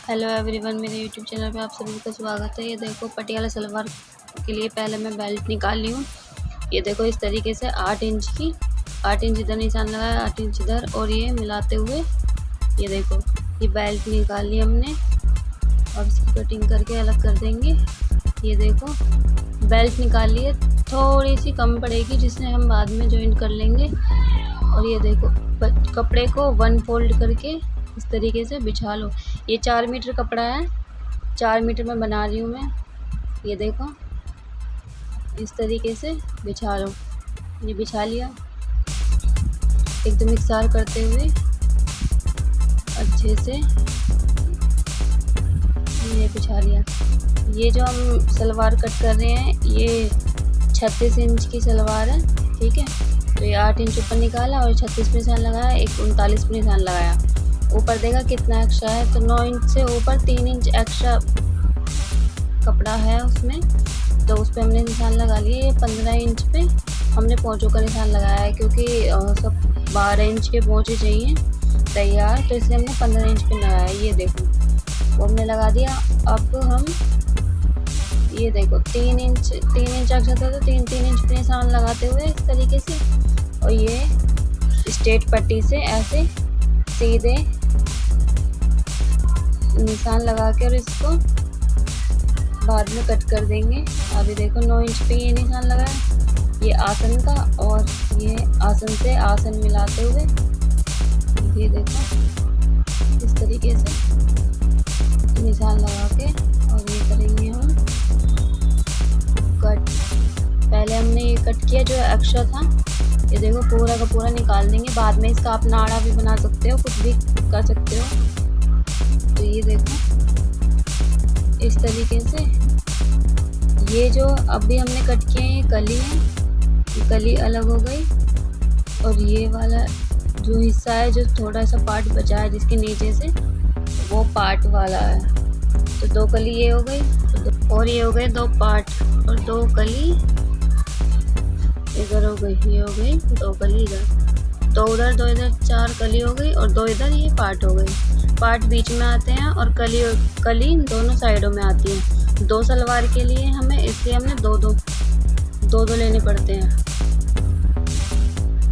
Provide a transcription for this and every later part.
Hello everyone, मेरे YouTube channel पे आप सभी का स्वागत है। ये देखो पटियाला सलवार के लिए पहले मैं बेल्ट निकाल ली हूँ। ये देखो इस तरीके से 8 इंच की, 8 इंच इधर निशान लगाया, 8 इंच इधर, और ये मिलाते हुए ये देखो ये बेल्ट निकाल ली हमने। और इसकी कटिंग करके अलग कर देंगे। ये देखो बेल्ट निकाल ली है, थोड़ी सी कम पड़ेगी जिससे हम बाद में जॉइंट कर लेंगे। और ये देखो कपड़े को 1 फोल्ड करके इस तरीके से बिछा लो। ये 4 मीटर कपड़ा है, 4 मीटर में बना रही हूँ मैं। ये देखो इस तरीके से बिछा लो। ये बिछा लिया, एकदम इकसार करते हुए अच्छे से ये बिछा लिया। ये जो हम सलवार कट कर रहे हैं ये 36 इंच की सलवार है, ठीक है। तो ये 8 इंच ऊपर निकाला और 36 पे निशान लगाया, एक 39 पे निशान लगाया। ऊपर देखा कितना एक्स्ट्रा है, तो 9 इंच से ऊपर 3 इंच एक्स्ट्रा कपड़ा है उसमें, तो उस पर हमने निशान लगा लिए। ये 15 इंच पे हमने पोंचों का निशान लगाया है, क्योंकि सब 12 इंच के पोंचे चाहिए तैयार, तो इसलिए हमने 15 इंच पे लगाया। ये देखो वो हमने लगा दिया। अब हम ये देखो 3 इंच एक्स्ट्रा था, तो 3 इंच पे निशान लगाते हुए इस तरीके से, और ये स्ट्रेट पट्टी से ऐसे सीधे निशान लगा के और इसको बाद में कट कर देंगे। अभी देखो 9 इंच पे ये निशान लगा है, ये आसन का, और ये आसन से आसन मिलाते हुए ये देखो इस तरीके से निशान लगा के, और ये करेंगे हम कट। पहले हमने ये कट किया जो एक्स्ट्रा था, ये देखो पूरा का पूरा निकाल देंगे। बाद में इसका आप नाड़ा भी बना सकते हो, कुछ भी कर सकते हो। तो ये देखो इस तरीके से ये जो अभी हमने कट किए हैं ये कली है, ये कली अलग हो गई। और ये वाला जो हिस्सा है, जो थोड़ा सा पार्ट बचा है जिसके नीचे से, वो पार्ट वाला है। तो 2 कली ये हो गई, और ये हो गए 2 पार्ट, और 2 कली इधर हो गई, ये हो गई 2 कली इधर, 2 उधर, 2 इधर, 4 कली हो गई, और 2 इधर ये पार्ट हो गई। पार्ट बीच में आते हैं और कली दोनों साइडों में आती है। 2 सलवार के लिए हमें, इसलिए हमने दो लेने पड़ते हैं,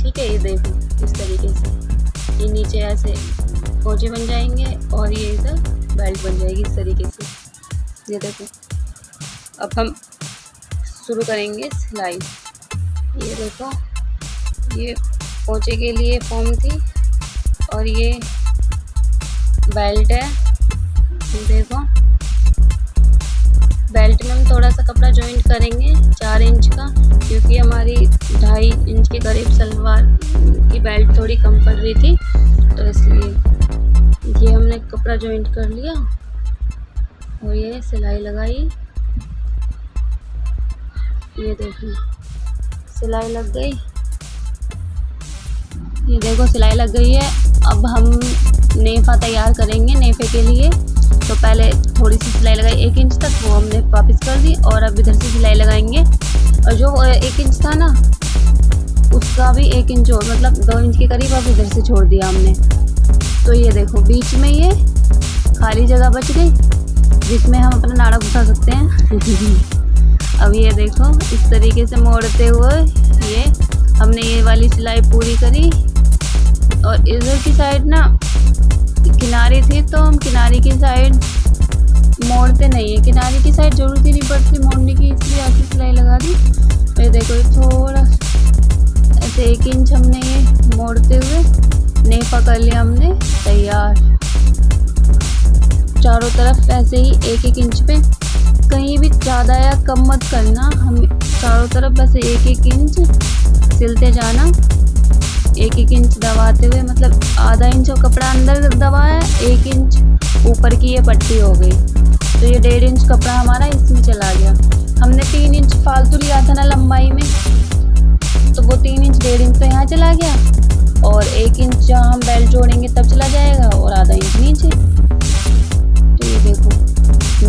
ठीक है। ये देखो इस तरीके से ये नीचे ऐसे पोंचे बन जाएंगे, और ये इधर बेल्ट बन जाएगी इस तरीके से। ये देखो अब हम शुरू करेंगे सिलाई। ये देखो ये पोंचे के लिए फॉर्म थी, और ये बेल्ट है। ये देखो बेल्ट में हम थोड़ा सा कपड़ा जॉइंट करेंगे 4 इंच का, क्योंकि हमारी 2.5 इंच के करीब सलवार की बेल्ट थोड़ी कम पड़ रही थी, तो इसलिए ये हमने कपड़ा जॉइंट कर लिया और ये सिलाई लगाई। ये देखो सिलाई लग गई, ये देखो सिलाई लग गई है। अब हम नेफा तैयार करेंगे। नेफे के लिए तो पहले थोड़ी सी सिलाई लगाई 1 इंच तक, वो हमने वापस कर दी, और अब इधर से सिलाई लगाएंगे। और जो 1 इंच था ना, उसका भी 1 इंच और, मतलब 2 इंच के करीब अब इधर से छोड़ दिया हमने। तो ये देखो बीच में ये खाली जगह बच गई, जिसमें हम अपना नाड़ा घुसा सकते हैं। अब ये देखो इस तरीके से मोड़ते हुए ये हमने ये वाली सिलाई पूरी करी। और इधर की साइड ना किनारी थी, तो हम किनारी की साइड मोड़ते नहीं है, किनारी की साइड जरूरत ही नहीं पड़ती मोड़ने की, इसलिए ऐसी सिलाई लगा दी। ये देखो थोड़ा ऐसे 1 इंच हमने ये मोड़ते हुए नेफा कर लिया हमने तैयार। चारों तरफ ऐसे ही 1-1 इंच पे, कहीं भी ज़्यादा या कम मत करना, हम चारों तरफ बस 1-1 इंच सिलते जाना, 1-1 इंच दबाते हुए, मतलब आधा इंच कपड़ा अंदर दबा है, 1 इंच ऊपर की ये पट्टी हो गई। तो ये 1.5 इंच कपड़ा हमारा इसमें चला गया। हमने 3 इंच फालतू लिया था ना लंबाई में, तो वो 3 इंच 1.5 इंच तो यहाँ चला गया, और 1 इंच जहाँ हम बेल्ट जोड़ेंगे तब चला जाएगा, और आधा इंच नीचे। तो ये देखो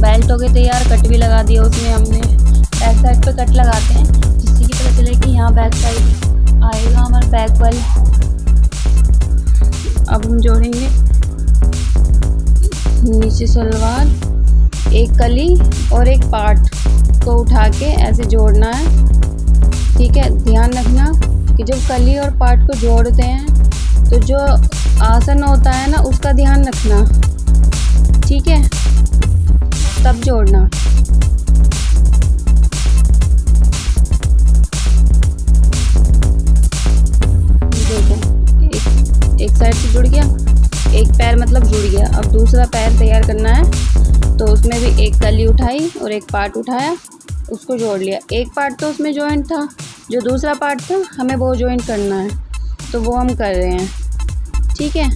बेल्ट हो गई तैयार, कट भी लगा दिया उसमें हमने। बैक साइड पे कट लगाते हैं, जिससे कि पता चले कि यहाँ बैक साइड आएगा हमारा बैक वाली। अब हम जोड़ेंगे नीचे सलवार, एक कली और एक पार्ट को उठा के ऐसे जोड़ना है। ठीक है, ध्यान रखना कि जब कली और पार्ट को जोड़ते हैं तो जो आसन होता है ना उसका ध्यान रखना। ठीक है, तब जोड़ना। देखो एक साइड से जुड़ गया, एक पैर मतलब जुड़ गया। अब दूसरा पैर तैयार करना है, तो उसमें भी एक कली उठाई और एक पार्ट उठाया, उसको जोड़ लिया। एक पार्ट तो उसमें जॉइंट था, जो दूसरा पार्ट था हमें वो जॉइंट करना है, तो वो हम कर रहे हैं। ठीक है,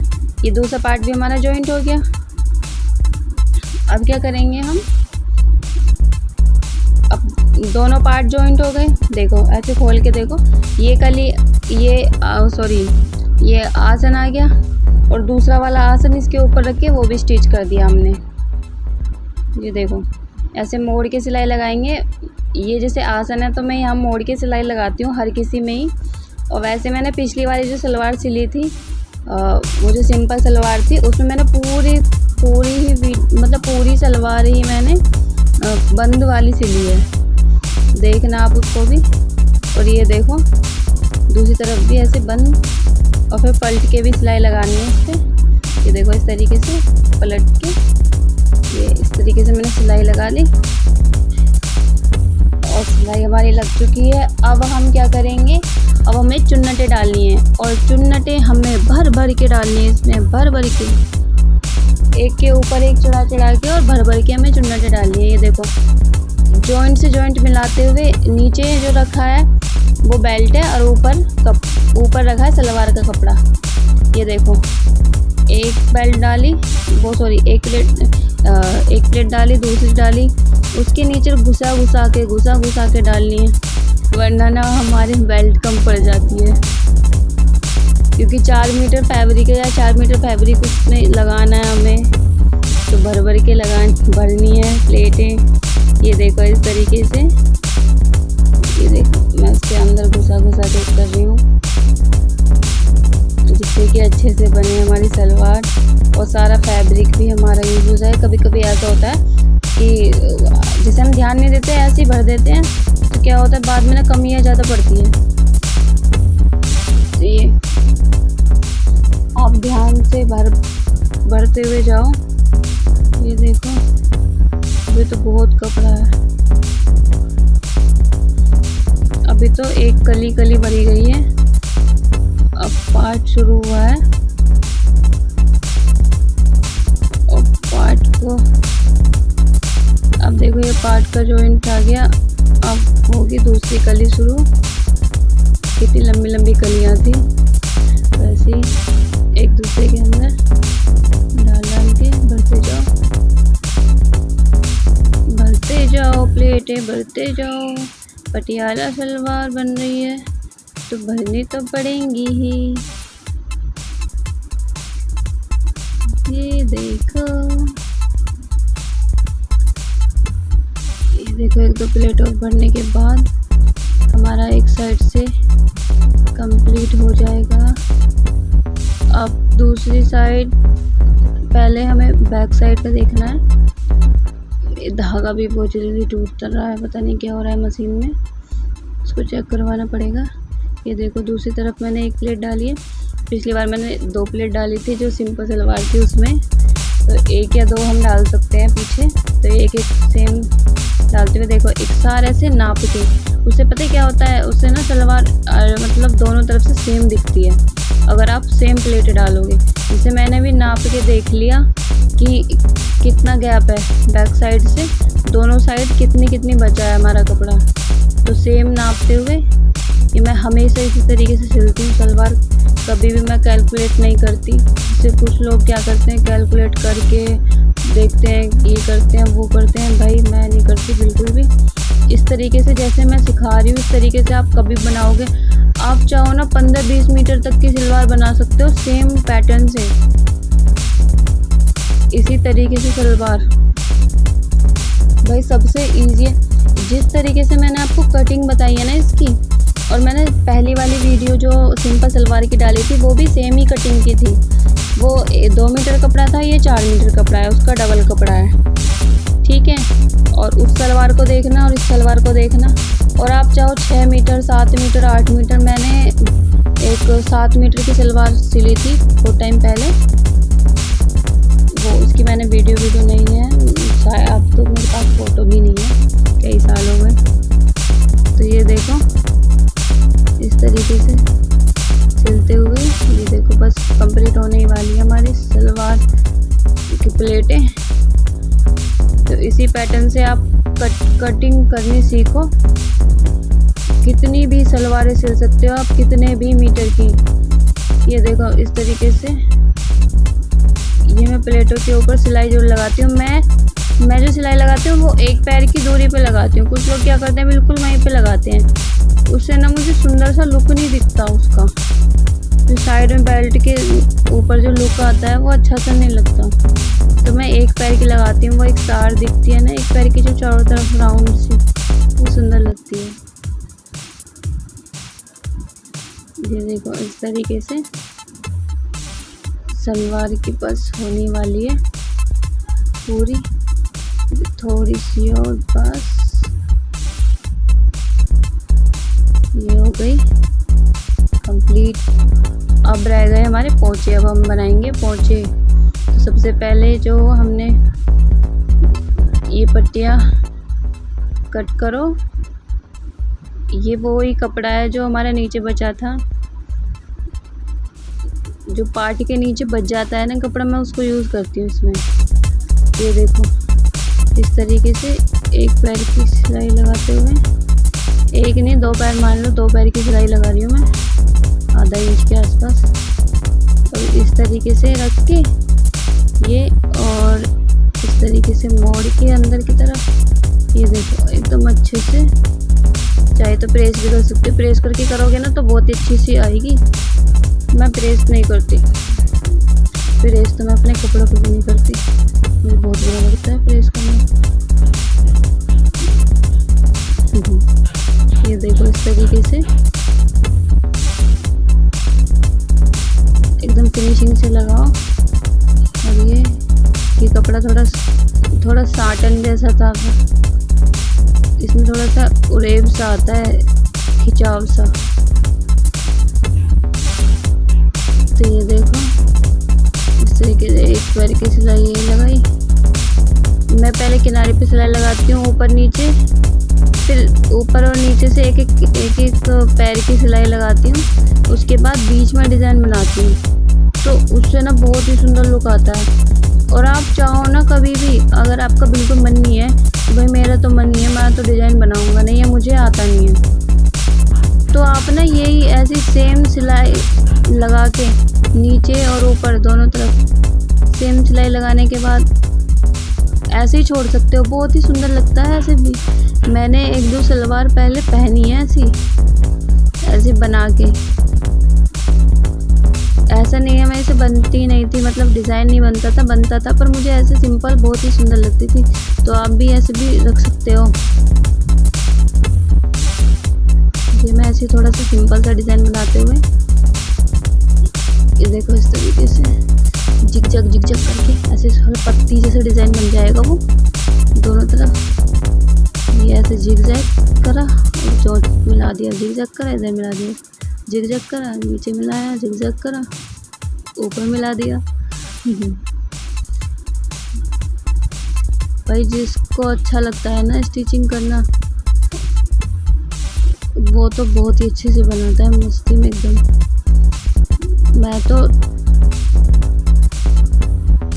ये दूसरा पार्ट भी हमारा जॉइंट हो गया। अब क्या करेंगे हम, अब दोनों पार्ट जॉइंट हो गए। देखो ऐसे खोल के देखो, ये कली ये आसन आ गया और दूसरा वाला आसन इसके ऊपर रख के वो भी स्टिच कर दिया हमने। ये देखो ऐसे मोड़ के सिलाई लगाएंगे। ये जैसे आसन है तो मैं यहाँ मोड़ के सिलाई लगाती हूँ हर किसी में ही। और वैसे मैंने पिछली वाली जो सलवार सिली थी, वो जो सिंपल सलवार थी, उसमें मैंने पूरी सलवार ही मैंने बंद वाली सिली है। देखना आप उसको भी। और ये देखो दूसरी तरफ भी ऐसे बंद, और फिर पलट के भी सिलाई लगानी है इस पर। ये देखो इस तरीके से पलट के, ये इस तरीके से मैंने सिलाई लगा ली और सिलाई हमारी लग चुकी है। अब हम क्या करेंगे, अब हमें चुन्नटें डालनी है और चुन्नटें हमें भर भर के डालनी है। इसमें भर भर के, एक के ऊपर एक चढ़ा चढ़ा के और भर भर के हमें चुन्नटें डालनी है। ये देखो जॉइंट से जॉइंट मिलाते हुए, नीचे जो रखा है वो बेल्ट है और ऊपर रखा है सलवार का कपड़ा। ये देखो एक बेल्ट डाली, एक प्लेट डाली, दूसरी डाली, उसके नीचे घुसा के डालनी है, वरना ना हमारी बेल्ट कम पड़ जाती है। क्योंकि 4 मीटर फैब्रिक है या 4 मीटर फैब्रिक उसमें लगाना है हमें, तो भर भर के भरनी है प्लेटें। ये देखो इस तरीके से, ये देखो मैं इसके अंदर घुसा के कर रही हूँ, जिससे कि अच्छे से बने हमारी सलवार और सारा फैब्रिक भी हमारा यूज़ हो जाए। कभी कभी ऐसा होता है कि जिसे हम ध्यान नहीं देते, ऐसे ही भर देते हैं, तो क्या होता है बाद में ना कमियाँ ज़्यादा पड़ती है। तो ये आप ध्यान से भरते हुए जाओ। ये देखो अभी तो बहुत कपड़ा है, अभी तो एक कली भरी गई है, अब पार्ट शुरू हुआ है और पार्ट को अब देखो ये पार्ट का जॉइंट आ गया। अब होगी दूसरी कली शुरू। कितनी लंबी लंबी कलियाँ थी, वैसे ही एक दूसरे के अंदर डाल के भरते जाओ, प्लेटें भरते जाओ। पटियाला सलवार बन रही है तो भरनी तो पड़ेंगी ही। ये देखो एक दो प्लेट और भरने के बाद हमारा एक साइड से कंप्लीट हो जाएगा। अब दूसरी साइड, पहले हमें बैक साइड का देखना है। धागा भी बहुत जल्दी टूट रहा है, पता नहीं क्या हो रहा है मशीन में, उसको चेक करवाना पड़ेगा। ये देखो दूसरी तरफ मैंने एक प्लेट डाली है। पिछली बार मैंने 2 प्लेट डाली थी जो सिंपल सलवार थी उसमें, तो 1 या 2 हम डाल सकते हैं पीछे। तो एक सेम डालते हुए देखो, एक सार ऐसे नाप के, उससे पता है क्या होता है, उससे ना सलवार मतलब दोनों तरफ से सेम दिखती है अगर आप सेम प्लेट डालोगे। जैसे मैंने भी नाप के देख लिया कि कितना गैप है बैक साइड से, दोनों साइड कितनी बचा है हमारा कपड़ा। तो सेम नापते हुए ये मैं हमेशा इसी तरीके से सिलती हूँ सलवार, कभी भी मैं कैलकुलेट नहीं करती। जैसे कुछ लोग क्या करते हैं, कैलकुलेट करके देखते हैं, ये करते हैं वो करते हैं, भाई मैं नहीं करती बिल्कुल भी। इस तरीके से जैसे मैं सिखा रही हूँ इस तरीके से आप कभी बनाओगे। आप चाहो ना 15-20 मीटर तक की सलवार बना सकते हो सेम पैटर्न से, इसी तरीके से सलवार भाई सबसे ईजी है। जिस तरीके से मैंने आपको कटिंग बताई है ना इसकी, और मैंने पहली वाली वीडियो जो सिंपल सलवार की डाली थी वो भी सेम ही कटिंग की थी। वो 2 मीटर कपड़ा था, ये 4 मीटर कपड़ा है, उसका डबल कपड़ा है, ठीक है। और उस सलवार को देखना और इस सलवार को देखना। और आप चाहो 6 मीटर, 7 मीटर, 8 मीटर, मैंने एक 7 मीटर की सलवार सिली थी बहुत टाइम पहले, वो उसकी मैंने वीडियो नहीं है शायद, अब तो मेरे पास फ़ोटो भी नहीं है, कई साल हो गए। तो ये देखो इस तरीके से सिलते हुए, ये देखो बस कंप्लीट होने ही वाली है हमारी सलवार की प्लेटें। तो इसी पैटर्न से आप कटिंग करनी सीखो, कितनी भी सलवारें सिल सकते हो आप, कितने भी मीटर की। ये देखो इस तरीके से ये मैं प्लेटों के ऊपर सिलाई जो लगाती हूँ, मैं जो सिलाई लगाती हूँ वो एक पैर की दूरी पे लगाती हूँ। कुछ लोग क्या करते हैं बिल्कुल वहीं पे लगाते हैं, उससे ना मुझे सुंदर सा लुक नहीं दिखता उसका, जो साइड में बेल्ट के ऊपर जो लुक आता है वो अच्छा सा नहीं लगता। तो मैं एक पैर की लगाती हूँ, वो एक तार दिखती है ना एक पैर की, जो चारों तरफ राउंड सी, वो सुंदर लगती है। ये देखो इस तरीके से सलवार की बस होने वाली है पूरी, थोड़ी सी और बस, ये हो गई कंप्लीट। अब रह गए हमारे पोंचे, अब हम बनाएंगे पोंचे। तो सबसे पहले जो हमने ये पट्टियाँ कट करो, ये वो ही कपड़ा है जो हमारा नीचे बचा था, जो पार्ट के नीचे बच जाता है ना कपड़ा, मैं उसको यूज़ करती हूँ इसमें। ये देखो इस तरीके से एक पैर की सिलाई लगाते हुए, एक नहीं 2 पैर मान लो, 2 पैर की सिलाई लगा रही हूँ मैं, आधा इंच के आसपास। और इस तरीके से रख के ये, और इस तरीके से मोड़ के अंदर की तरफ, ये देखो एकदम अच्छे से, चाहे तो प्रेस भी कर सकते हो, प्रेस करके करोगे ना तो बहुत ही अच्छी सी आएगी। मैं प्रेस नहीं करती, प्रेस तो मैं अपने कपड़ों को भी नहीं करती, मुझे बहुत बुरा लगता है प्रेस करना। ये देखो इस तरीके से एकदम फिनिशिंग से लगाओ। और ये कपड़ा थोड़ा साटन जैसा था, इसमें थोड़ा सा उरेब सा आता है, खिंचाव सा। तो ये देखो इस तरीके से एक पैर की सिलाई ये लगाई। मैं पहले किनारे पे सिलाई लगाती हूँ ऊपर नीचे, फिर ऊपर और नीचे से एक एक पैर की सिलाई लगाती हूँ, उसके बाद बीच में डिज़ाइन बनाती हूँ। तो उससे ना बहुत ही सुंदर लुक आता है। और आप चाहो ना कभी भी, अगर आपका बिल्कुल मन नहीं है, भाई मेरा तो मन नहीं है, मैं तो डिज़ाइन बनाऊँगा नहीं, है मुझे आता नहीं है, तो आप ना यही ऐसी सेम सिलाई लगा के नीचे और ऊपर दोनों तरफ सेम सिलाई लगाने के बाद ऐसे ही छोड़ सकते हो, बहुत ही सुंदर लगता है ऐसे भी। मैंने 1-2 सलवार पहले पहनी है ऐसी बना के, ऐसा नहीं है मैं इसे बनती नहीं थी, मतलब डिज़ाइन नहीं बनता था, पर मुझे ऐसे सिंपल बहुत ही सुंदर लगती थी। तो आप भी ऐसे भी रख सकते हो। ये मैं ऐसे थोड़ा सा सिंपल सा डिज़ाइन बनाते हुए, ये देखो इस तरीके से जिग जग करके ऐसे पत्ती जैसे डिज़ाइन बन जाएगा वो दोनों तरफ। ये ऐसे जिग जैग करा और चोट मिला दिया, जिग जैग करा, इधर मिला दिया, जिग जैग करा, नीचे मिलाया, जिग जैग करा, ऊपर मिला दिया। भाई जिसको अच्छा लगता है ना स्टिचिंग करना, वो तो बहुत ही अच्छे से बनाता है, मस्ती में एकदम। मैं तो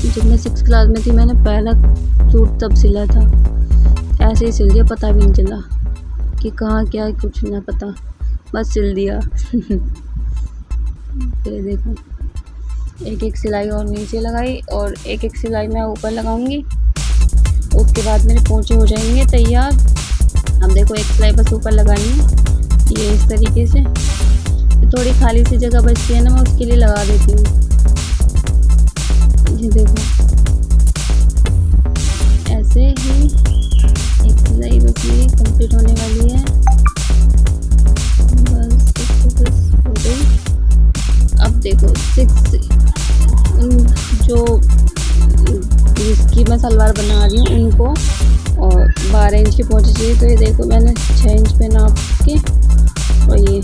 जब मैं 6th क्लास में थी, मैंने पहला सूट तब सिला था, ऐसे ही सिल दिया, पता भी नहीं चला कि कहाँ क्या, कुछ ना पता, बस सिल दिया। ये देखो एक सिलाई और नीचे लगाई और एक सिलाई मैं ऊपर लगाऊंगी, उसके बाद मेरे पोंचे हो जाएंगे तैयार। अब देखो एक सिलाई बस ऊपर लगानी है, ये इस तरीके से। थोड़ी खाली सी जगह बचती है ना, मैं उसके लिए लगा देती हूँ। ये देखो ऐसे ही एक सिलाई बस ये कंप्लीट होने वाली है, बस हो गई। अब देखो 6 जो जिसकी मैं सलवार बना रही हूँ उनको और 12 इंच की पहुँची चाहिए। तो ये देखो मैंने 6 इंच पे नाप के, और ये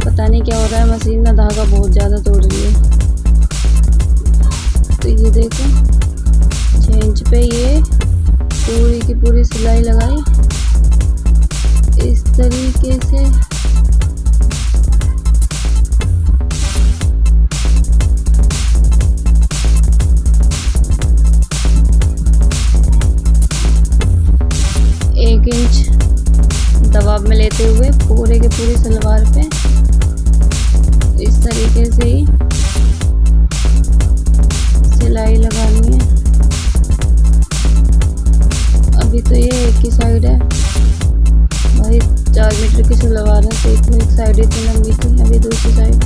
पता नहीं क्या हो रहा है, मशीन ना धागा बहुत ज़्यादा तोड़ रही है। तो ये देखो 6 इंच पे ये पूरी की पूरी सिलाई लगाई इस तरीके से। एक इंच दबाव में लेते हुए पूरे के पूरी सलवार पे इस तरीके से ही सिलाई लगानी है। अभी तो ये एक ही साइड है भाई, 4 मीटर की सलवार है तो एक साइड इतनी लंबी थी, अभी दूसरी साइड।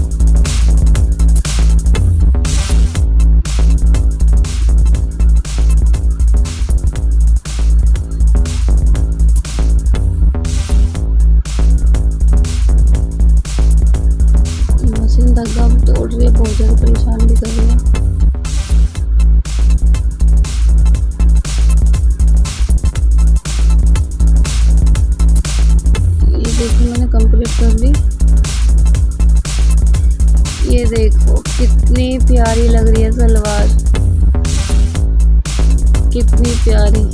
मशीन धागा तोड़ रही है, बहुत ज़्यादा परेशान भी कर रही है। ये देखो मैंने कंप्लीट कर ली। ये देखो कितनी प्यारी लग रही है सलवार, कितनी प्यारी।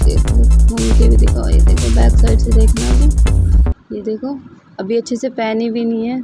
देखो घूम के भी दिखाओ, ये देखो बैक साइड से देखना। अभी ये देखो अभी अच्छे से पहनी भी नहीं है।